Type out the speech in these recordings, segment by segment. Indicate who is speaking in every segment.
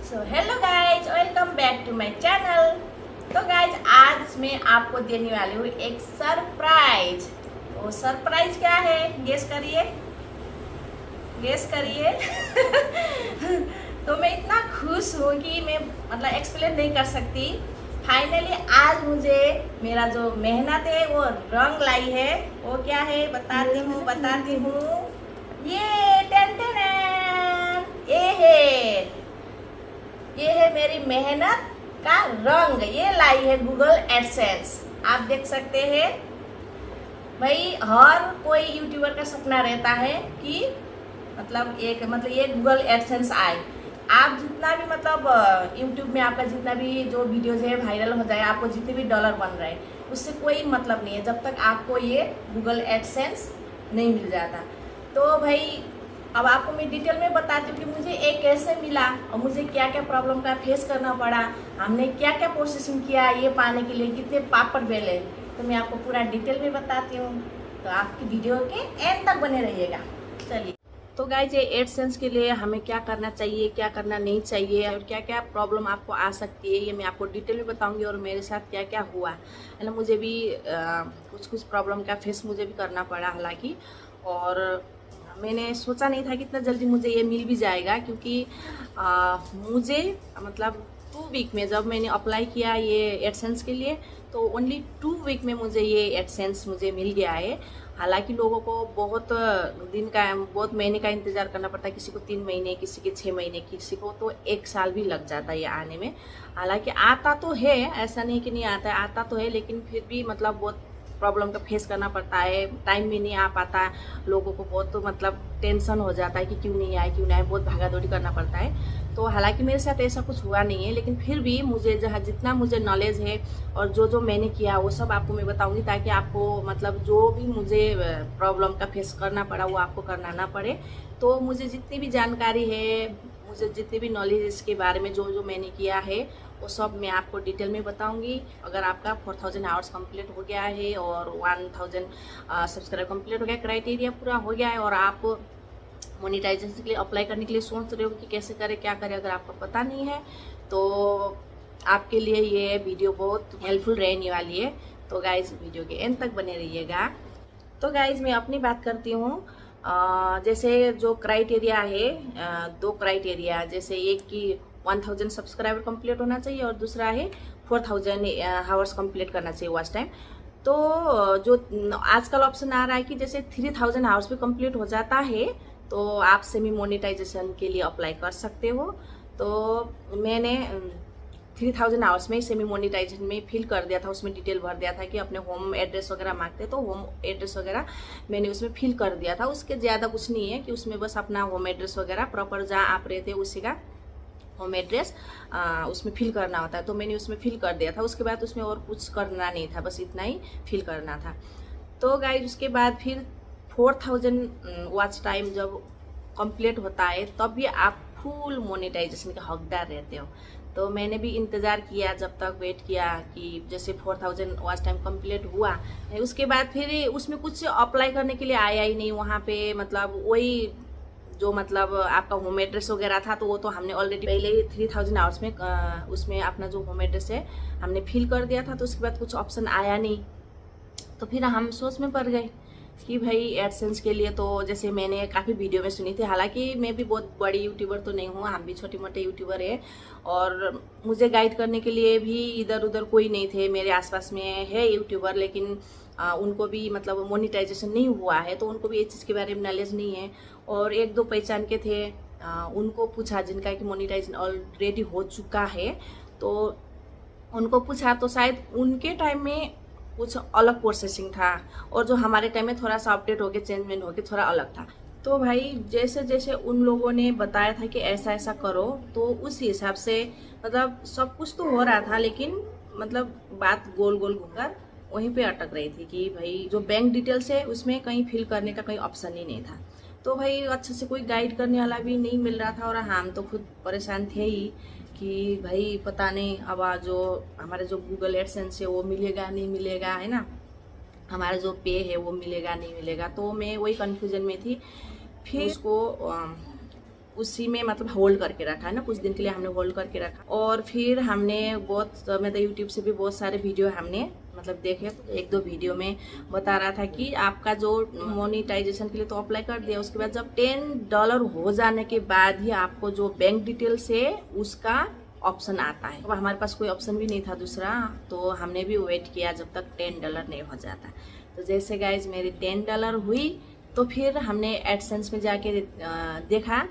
Speaker 1: So hello guys, welcome back to my channel. तो guys आज मैं आपको देने वाली हूँ एक सरप्राइज। वो सरप्राइज क्या है गेस करिए, गेस करिए। तो मैं इतना खुश हूँ कि मैं मतलब एक्सप्लेन नहीं कर सकती। फाइनली आज मुझे मेरा जो मेहनत है वो रंग लाई है। वो क्या है बताती हूँ। ये टेन ये है मेरी मेहनत का रंग। ये लाई है गूगल एडसेंस। आप देख सकते हैं भाई, हर कोई यूट्यूबर का सपना रहता है कि मतलब ये गूगल एडसेंस आए। आप जितना भी मतलब यूट्यूब में आपका जितना भी जो वीडियोज है वायरल हो जाए, आपको जितने भी डॉलर बन रहे हैं उससे कोई मतलब नहीं है जब तक आपको ये गूगल एडसेंस नहीं मिल जाता। तो भाई अब आपको मैं डिटेल में बताती हूँ कि मुझे ये कैसे मिला और मुझे क्या क्या प्रॉब्लम का फेस करना पड़ा, हमने क्या क्या प्रोसेसिंग किया ये पाने के लिए, कितने पापड़ बेले। तो मैं आपको पूरा डिटेल में बताती हूँ, तो आपकी वीडियो के एंड तक बने रहिएगा। चलिए, तो गाइज ये एडसेंस के लिए हमें क्या करना चाहिए, क्या करना नहीं चाहिए और क्या क्या प्रॉब्लम आपको आ सकती है, ये मैं आपको डिटेल में बताऊंगी। और मेरे साथ क्या क्या हुआ है ना, मुझे भी कुछ प्रॉब्लम का फेस मुझे भी करना पड़ा हालांकि। और मैंने सोचा नहीं था कि इतना जल्दी मुझे ये मिल भी जाएगा, क्योंकि मुझे मतलब 2 वीक में जब मैंने अप्लाई किया ये एडसेंस के लिए, तो ओनली 2 वीक में मुझे ये एडसेंस मुझे मिल गया है। हालांकि लोगों को बहुत बहुत महीने का इंतज़ार करना पड़ता है, किसी को 3 महीने, किसी के 6 महीने, किसी को तो 1 साल भी लग जाता है ये आने में। हालांकि आता तो है, ऐसा नहीं कि नहीं आता है, आता तो है, लेकिन फिर भी मतलब बहुत प्रॉब्लम का फेस करना पड़ता है। टाइम में नहीं आ पाता है, लोगों को बहुत तो मतलब टेंशन हो जाता है कि क्यों नहीं आए, बहुत भागा दौड़ी करना पड़ता है। तो हालांकि मेरे साथ ऐसा कुछ हुआ नहीं है, लेकिन फिर भी मुझे जहाँ जितना मुझे नॉलेज है और जो मैंने किया वो सब आपको मैं बताऊंगी, ताकि आपको मतलब जो भी मुझे प्रॉब्लम का फेस करना पड़ा वो आपको करना ना पड़े। तो मुझे जितनी भी जानकारी है, मुझे जितनी भी नॉलेज इसके बारे में जो मैंने किया है वो सब मैं आपको डिटेल में बताऊंगी। अगर आपका 4000 आवर्स कंप्लीट हो गया है और 1000 सब्सक्राइब कंप्लीट हो गया, क्राइटेरिया पूरा हो गया है और आप मोनेटाइजेशन के लिए अप्लाई करने के लिए सोच रहे हो कि कैसे करें क्या करें, अगर आपको पता नहीं है तो आपके लिए ये वीडियो बहुत हेल्पफुल रहने वाली है। तो गाइज वीडियो के एंड तक बने रहिएगा। तो गाइज मैं अपनी बात करती हूँ। जैसे जो क्राइटेरिया है, 2 क्राइटेरिया, जैसे एक की 1000 सब्सक्राइबर कंप्लीट होना चाहिए और दूसरा है 4000 आवर्स कंप्लीट करना चाहिए वॉच टाइम। तो जो आजकल ऑप्शन आ रहा है कि जैसे 3000 आवर्स भी कंप्लीट हो जाता है तो आप सेमी मोनेटाइजेशन के लिए अप्लाई कर सकते हो। तो मैंने 3000 आवर्स में सेमी मोनेटाइजेशन में फिल कर दिया था, उसमें डिटेल भर दिया था कि अपने होम एड्रेस वगैरह मांगते, तो होम एड्रेस वगैरह मैंने उसमें फिल कर दिया था। उसके ज़्यादा कुछ नहीं है कि उसमें बस अपना होम एड्रेस वगैरह प्रॉपर जहाँ आप रहते हैं उसी का होम एड्रेस उसमें फिल करना होता है। तो मैंने उसमें फिल कर दिया था, उसके बाद उसमें और कुछ करना नहीं था, बस इतना ही फिल करना था। तो गाइज उसके बाद फिर 4000 वॉच टाइम जब कंप्लीट होता है तब भी आप फुल मोनेटाइजेशन के हकदार रहते हो। तो मैंने भी इंतज़ार किया, जब तक वेट किया कि जैसे 4000 वॉच टाइम कंप्लीट हुआ, उसके बाद फिर उसमें कुछ अप्लाई करने के लिए आया ही नहीं वहाँ पे। मतलब वही जो मतलब आपका होम एड्रेस वगैरह था, तो वो तो हमने ऑलरेडी पहले ही 3000 आवर्स में उसमें अपना जो होम एड्रेस है हमने फिल कर दिया था। तो उसके बाद कुछ ऑप्शन आया नहीं, तो फिर हम सोच में पड़ गए कि भाई एडसेंस के लिए, तो जैसे मैंने काफ़ी वीडियो में सुनी थी, हालांकि मैं भी बहुत बड़ी यूट्यूबर तो नहीं हूँ, हम भी छोटे मोटे यूट्यूबर है और मुझे गाइड करने के लिए भी इधर उधर कोई नहीं थे। मेरे आसपास में है यूट्यूबर, लेकिन उनको भी मतलब मोनेटाइजेशन नहीं हुआ है, तो उनको भी इस चीज़ के बारे में नॉलेज नहीं है। और 1-2 पहचान के थे, उनको पूछा जिनका कि मोनेटाइजेशन ऑलरेडी हो चुका है, तो उनको पूछा तो शायद उनके टाइम में कुछ अलग प्रोसेसिंग था और जो हमारे टाइम में थोड़ा सा अपडेट होके चेंजमेंट होके थोड़ा अलग था। तो भाई जैसे जैसे उन लोगों ने बताया था कि ऐसा ऐसा करो, तो उस हिसाब से मतलब सब कुछ तो हो रहा था, लेकिन मतलब बात गोल गोल घूमकर वहीं पे अटक रही थी कि भाई जो बैंक डिटेल्स है उसमें कहीं फिल करने का कोई ऑप्शन ही नहीं था। तो भाई अच्छे से कोई गाइड करने वाला भी नहीं मिल रहा था और हम तो खुद परेशान थे ही कि भाई पता नहीं अब जो हमारे जो गूगल एडसेंस है वो मिलेगा नहीं मिलेगा, है ना, हमारा जो पे है वो मिलेगा नहीं मिलेगा। तो मैं वही कन्फ्यूजन में थी। फिर उसको उसी में मतलब होल्ड करके रखा है ना, कुछ दिन के लिए हमने होल्ड करके रखा। और फिर हमने मतलब यूट्यूब से भी बहुत सारे वीडियो हमने मतलब देखे। तो एक दो वीडियो में बता रहा था कि आपका जो मोनेटाइजेशन के लिए तो अप्लाई कर दिया, उसके बाद जब $10 हो जाने के बाद ही आपको जो बैंक डिटेल्स है उसका ऑप्शन आता है। अब हमारे पास कोई ऑप्शन भी नहीं था दूसरा, तो हमने भी वेट किया जब तक $10 नहीं हो जाता। तो जैसे गाइज मेरी $10 हुई तो फिर हमने एडसेंस में जाके देखा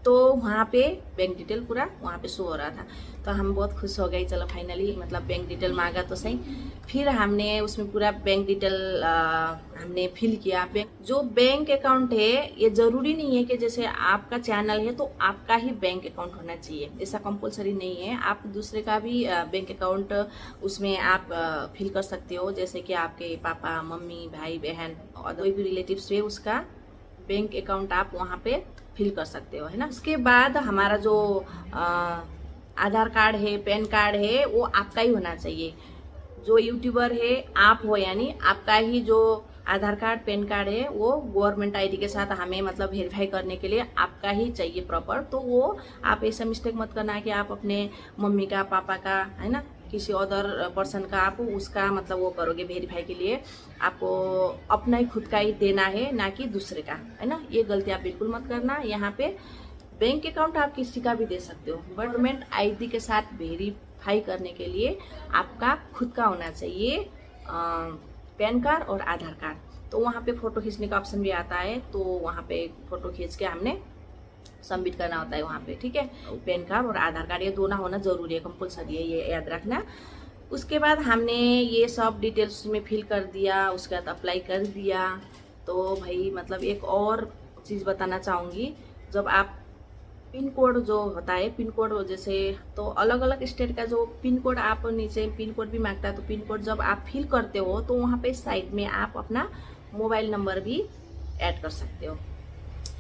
Speaker 1: तो वहाँ पे बैंक डिटेल पूरा वहाँ पे शो हो रहा था। तो हम बहुत खुश हो गए, चलो फाइनली मतलब बैंक डिटेल मांगा तो सही। फिर हमने उसमें पूरा बैंक डिटेल हमने फिल किया। जो बैंक अकाउंट है ये ज़रूरी नहीं है कि जैसे आपका चैनल है तो आपका ही बैंक अकाउंट होना चाहिए, ऐसा कंपलसरी नहीं है। आप दूसरे का भी बैंक अकाउंट उसमें आप फिल कर सकते हो, जैसे कि आपके पापा मम्मी भाई बहन और कोई भी रिलेटिव्स है उसका बैंक अकाउंट आप वहाँ पे फिल कर सकते हो, है ना। उसके बाद हमारा जो आधार कार्ड है पैन कार्ड है वो आपका ही होना चाहिए। जो यूट्यूबर है आप हो, यानी आपका ही जो आधार कार्ड पैन कार्ड है वो गवर्नमेंट आईडी के साथ हमें मतलब वेरीफाई करने के लिए आपका ही चाहिए प्रॉपर। तो वो आप ऐसा मिस्टेक मत करना कि आप अपने मम्मी का पापा का, है ना, किसी अदर पर्सन का आप उसका मतलब वो करोगे वेरीफाई के लिए। आपको अपना ही खुद का ही देना है, ना कि दूसरे का, है ना। ये गलती आप बिल्कुल मत करना। यहाँ पे बैंक अकाउंट आप किसी का भी दे सकते हो, गवर्नमेंट आईडी के साथ वेरीफाई करने के लिए आपका खुद का होना चाहिए पैन कार्ड और आधार कार्ड। तो वहाँ पे फोटो खींचने का ऑप्शन भी आता है, तो वहाँ पे फोटो खींच के हमने सबमिट करना होता है वहाँ पे, ठीक है। पैन कार्ड और आधार कार्ड ये दोनों होना जरूरी है, कंपलसरी है, ये याद रखना। उसके बाद हमने ये सब डिटेल्स में फिल कर दिया, उसके बाद अप्लाई कर दिया। तो भाई मतलब एक और चीज़ बताना चाहूँगी, जब आप पिन कोड जो होता है, पिन कोड जैसे तो अलग अलग स्टेट का जो पिन कोड आप नीचे पिन कोड भी मांगता है, तो पिन कोड जब आप फिल करते हो तो वहाँ पे साइड में आप अपना मोबाइल नंबर भी ऐड कर सकते हो,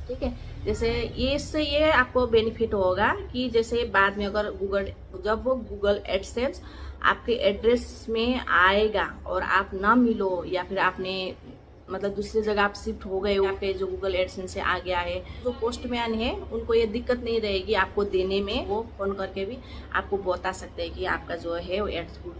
Speaker 1: ठीक है। जैसे इससे ये आपको बेनिफिट होगा कि जैसे बाद में अगर जब वो गूगल एडसेंस आपके एड्रेस में आएगा और आप ना मिलो, या फिर आपने मतलब दूसरी जगह आप शिफ्ट हो गए हो, यहाँ पे जो गूगल एडसेंस से आ गया है, जो पोस्टमैन है उनको ये दिक्कत नहीं रहेगी आपको देने में। वो फोन करके भी आपको बता सकते हैं कि आपका जो है वो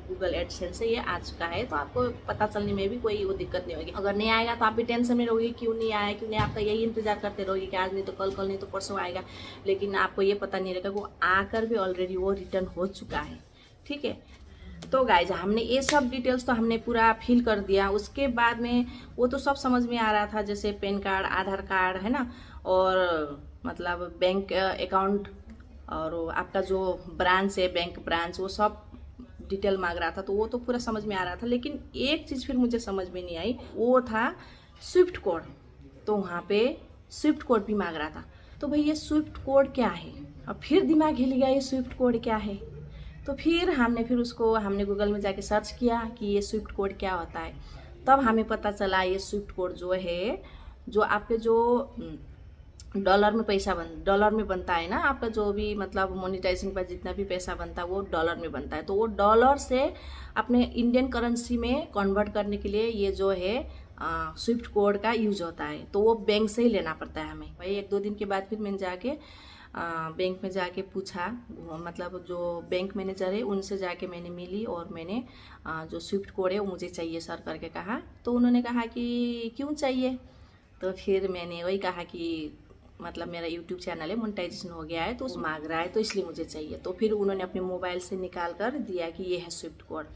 Speaker 1: गूगल एडसेंस से ये आ चुका है, तो आपको पता चलने में भी कोई वो दिक्कत नहीं होगी। अगर नहीं आएगा तो आप भी टेंशन में रहोगे, क्यों नहीं आया क्यों नहीं, आपका यही इंतजार करते रहोगे कि आज नहीं तो कल, कल नहीं तो परसों आएगा। लेकिन आपको ये पता नहीं रहेगा वो आकर भी ऑलरेडी वो रिटर्न हो चुका है, ठीक है। तो गाइज हमने ये सब डिटेल्स तो हमने पूरा फिल कर दिया। उसके बाद में वो तो सब समझ में आ रहा था, जैसे पैन कार्ड आधार कार्ड, है ना, और मतलब बैंक अकाउंट और आपका जो ब्रांच है बैंक ब्रांच, वो सब डिटेल मांग रहा था, तो वो तो पूरा समझ में आ रहा था। लेकिन एक चीज़ फिर मुझे समझ में नहीं आई, वो था स्विफ्ट कोड। तो वहाँ पे स्विफ्ट कोड भी मांग रहा था। तो भाई ये स्विफ्ट कोड क्या है? अब फिर दिमाग हिल गया, ये स्विफ्ट कोड क्या है। तो फिर हमने गूगल में जाके सर्च किया कि ये स्विफ्ट कोड क्या होता है। तब हमें पता चला ये स्विफ्ट कोड जो है, जो आपके जो डॉलर में बनता है ना, आपका जो भी मतलब मोनेटाइजेशन पर जितना भी पैसा बनता है वो डॉलर में बनता है। तो वो डॉलर से अपने इंडियन करेंसी में कन्वर्ट करने के लिए ये जो है स्विफ्ट कोड का यूज होता है। तो वो बैंक से ही लेना पड़ता है हमें। भाई 1-2 दिन के बाद फिर मैंने जाके बैंक में जाके पूछा, मतलब जो बैंक मैनेजर है उनसे जाके मैंने मिली और मैंने जो स्विफ्ट कोड है वो मुझे चाहिए सर करके कहा। तो उन्होंने कहा कि क्यों चाहिए। तो फिर मैंने वही कहा कि मतलब मेरा यूट्यूब चैनल है मोनेटाइजेशन हो गया है तो उस मांग रहा है तो इसलिए मुझे चाहिए। तो फिर उन्होंने अपने मोबाइल से निकाल कर दिया कि ये है स्विफ्ट कोड।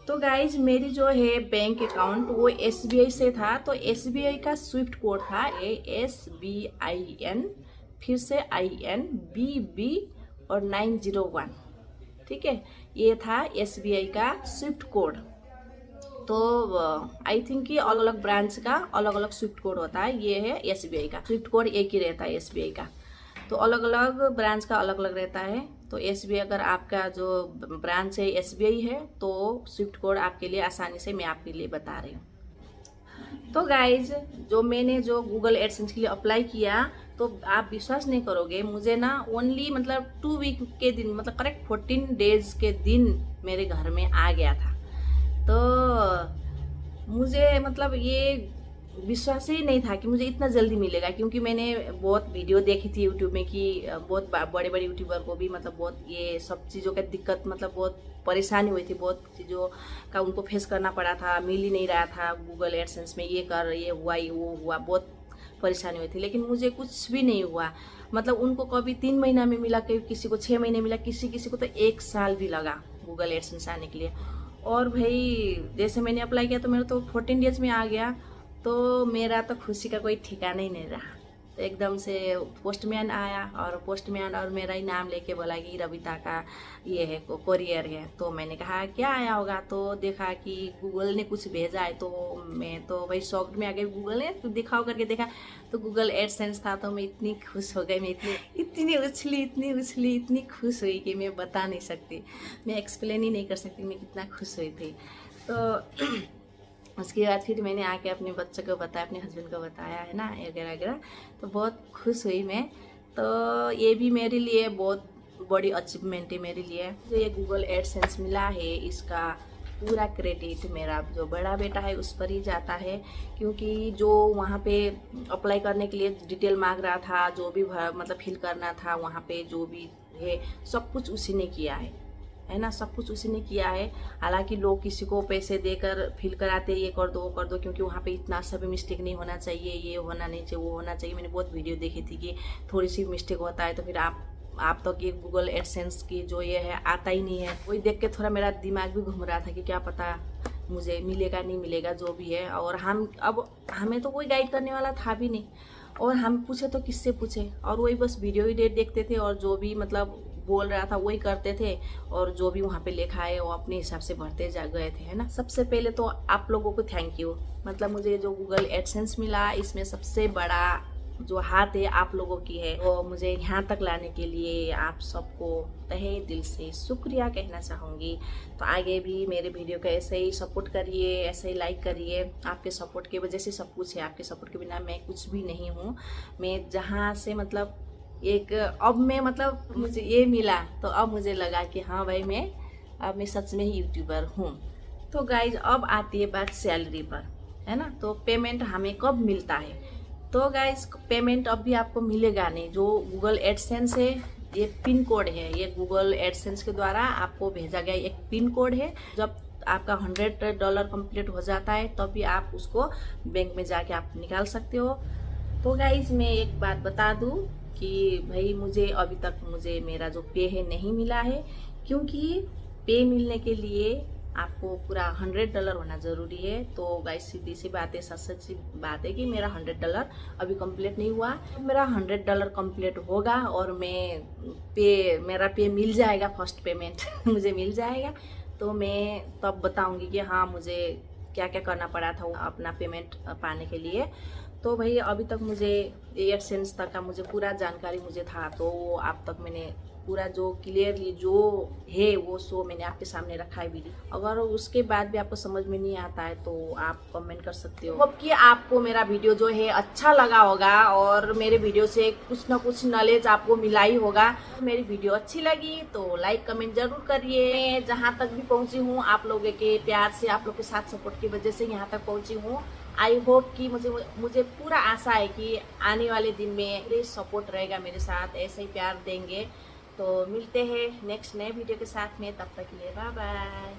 Speaker 1: तो गाइज मेरी जो है बैंक अकाउंट वो SBI से था, तो SBI का स्विफ्ट कोड था ASBIN फिर से INBB और 901, ठीक है। ये था SBI का स्विफ्ट कोड। तो आई थिंक कि अलग अलग ब्रांच का अलग अलग स्विफ्ट कोड होता है। ये है SBI का स्विफ्ट कोड, एक ही रहता है SBI का। तो अलग अलग ब्रांच का अलग अलग रहता है। तो SBI अगर आपका जो ब्रांच है SBI है तो स्विफ्ट कोड आपके लिए आसानी से मैं आपके लिए बता रही हूँ। तो गाइज मैंने जो गूगल एडसेंस के लिए अप्लाई किया, तो आप विश्वास नहीं करोगे, मुझे ना ओनली मतलब 2 वीक के दिन, मतलब करेक्ट 14 डेज के दिन मेरे घर में आ गया था। तो मुझे मतलब ये विश्वास ही नहीं था कि मुझे इतना जल्दी मिलेगा, क्योंकि मैंने बहुत वीडियो देखी थी यूट्यूब में कि बहुत बड़े बड़े यूट्यूबर को भी मतलब बहुत ये सब चीज़ों का दिक्कत, मतलब बहुत परेशानी हुई थी, बहुत चीज़ों का उनको फेस करना पड़ा था, मिल ही नहीं रहा था गूगल एडसेंस में, ये कर ये हुआ ये वो हुआ, बहुत परेशानी हुई थी। लेकिन मुझे कुछ भी नहीं हुआ, मतलब उनको कभी 3 महीना में मिला, कभी किसी को 6 महीने मिला, किसी किसी को तो 1 साल भी लगा गूगल एडसेंस आने के लिए। और भाई जैसे मैंने अप्लाई किया तो मेरा तो 14 डेज में आ गया, तो मेरा तो खुशी का कोई ठिकाना ही नहीं रहा। तो एकदम से पोस्टमैन आया और पोस्टमैन और मेरा ही नाम लेके बोला कि रविता का ये है कोरियर है। तो मैंने कहा क्या आया होगा, तो देखा कि गूगल ने कुछ भेजा है, तो मैं तो भाई शॉक्ड में आ गई। गूगल ने तो दिखाओ करके देखा तो गूगल एडसेंस था, तो मैं इतनी खुश हो गई, मैं इतनी खुश हुई कि मैं बता नहीं सकती, मैं एक्सप्लेन ही नहीं कर सकती मैं कितना खुश हुई थी। तो उसके बाद फिर मैंने आके अपने बच्चों को बताया, अपने हस्बैंड को बताया है ना, वगैरह वगैरह, तो बहुत खुश हुई मैं। तो ये भी मेरे लिए बहुत बड़ी अचीवमेंट है मेरे लिए, जो ये गूगल एडसेंस मिला है इसका पूरा क्रेडिट मेरा जो बड़ा बेटा है उस पर ही जाता है, क्योंकि जो वहाँ पे अप्लाई करने के लिए डिटेल मांग रहा था, जो भी मतलब फिल करना था वहाँ पे जो भी है सब कुछ उसी ने किया है ना, सब कुछ उसी ने किया है। हालांकि लोग किसी को पैसे देकर फिल कराते ये कर दो वो कर दो, क्योंकि वहाँ पे इतना सा भी मिस्टेक नहीं होना चाहिए, ये होना नहीं चाहिए वो होना चाहिए। मैंने बहुत वीडियो देखी थी कि थोड़ी सी मिस्टेक होता है तो फिर आप तक ये गूगल एडसेंस की जो ये है आता ही नहीं है। वही देख के थोड़ा मेरा दिमाग भी घूम रहा था कि क्या पता मुझे मिलेगा नहीं मिलेगा जो भी है। और हमें तो कोई गाइड करने वाला था भी नहीं, और हम पूछे तो किससे पूछे, और वही बस वीडियो ही देखते थे और जो भी मतलब बोल रहा था वही करते थे, और जो भी वहाँ पे लिखा है वो अपने हिसाब से भरते जा गए थे, है ना। सबसे पहले तो आप लोगों को थैंक यू, मतलब मुझे जो गूगल एडसेंस मिला इसमें सबसे बड़ा जो हाथ है आप लोगों की है, वो मुझे यहाँ तक लाने के लिए आप सबको तहे दिल से शुक्रिया कहना चाहूँगी। तो आगे भी मेरे वीडियो को ऐसे ही सपोर्ट करिए, ऐसे ही लाइक करिए। आपके सपोर्ट की वजह से सब कुछ है, आपके सपोर्ट के बिना मैं कुछ भी नहीं हूँ। मैं जहाँ से मतलब एक अब मैं मतलब मुझे ये मिला तो अब मुझे लगा कि हाँ भाई अब मैं सच में ही यूट्यूबर हूँ। तो गाइज अब आती है बात सैलरी पर, है ना। तो पेमेंट हमें कब मिलता है, तो गाइज पेमेंट अब भी आपको मिलेगा नहीं। जो गूगल एडसेंस है ये पिन कोड है, ये गूगल एडसेंस के द्वारा आपको भेजा गया एक पिन कोड है। जब आपका $100 कंप्लीट हो जाता है तब भी आप उसको बैंक में जाके आप निकाल सकते हो। तो गाइज मैं एक बात बता दूं कि भाई मुझे अभी तक मेरा जो पे है नहीं मिला है, क्योंकि पे मिलने के लिए आपको पूरा $100 होना ज़रूरी है। तो गाइस सीधी सी बात है, सच्ची बात है कि मेरा $100 अभी कंप्लीट नहीं हुआ। मेरा $100 कंप्लीट होगा और मेरा पे मिल जाएगा, फर्स्ट पेमेंट मुझे मिल जाएगा, तो मैं तब बताऊंगी कि हाँ मुझे क्या क्या करना पड़ा था अपना पेमेंट पाने के लिए। तो भाई अभी तक मुझे एडसेंस तक का मुझे पूरा जानकारी मुझे था, तो वो आप तक मैंने पूरा जो क्लियरली जो है वो शो मैंने आपके सामने रखा है वीडियो। अगर उसके बाद भी आपको समझ में नहीं आता है तो आप कमेंट कर सकते हो। होप कि आपको मेरा वीडियो जो है अच्छा लगा होगा और मेरे वीडियो से कुछ ना कुछ नॉलेज आपको मिला ही होगा। मेरी वीडियो अच्छी लगी तो लाइक कमेंट जरूर करिए। जहाँ तक भी पहुँची हूँ आप लोगों के प्यार से, आप लोग के साथ सपोर्ट की वजह से यहाँ तक पहुँची हूँ। आई होप कि मुझे पूरा आशा है कि आने वाले दिन में मेरे सपोर्ट रहेगा, मेरे साथ ऐसे ही प्यार देंगे। तो मिलते हैं नेक्स्ट नए वीडियो के साथ में, तब तक के लिए बाय बाय।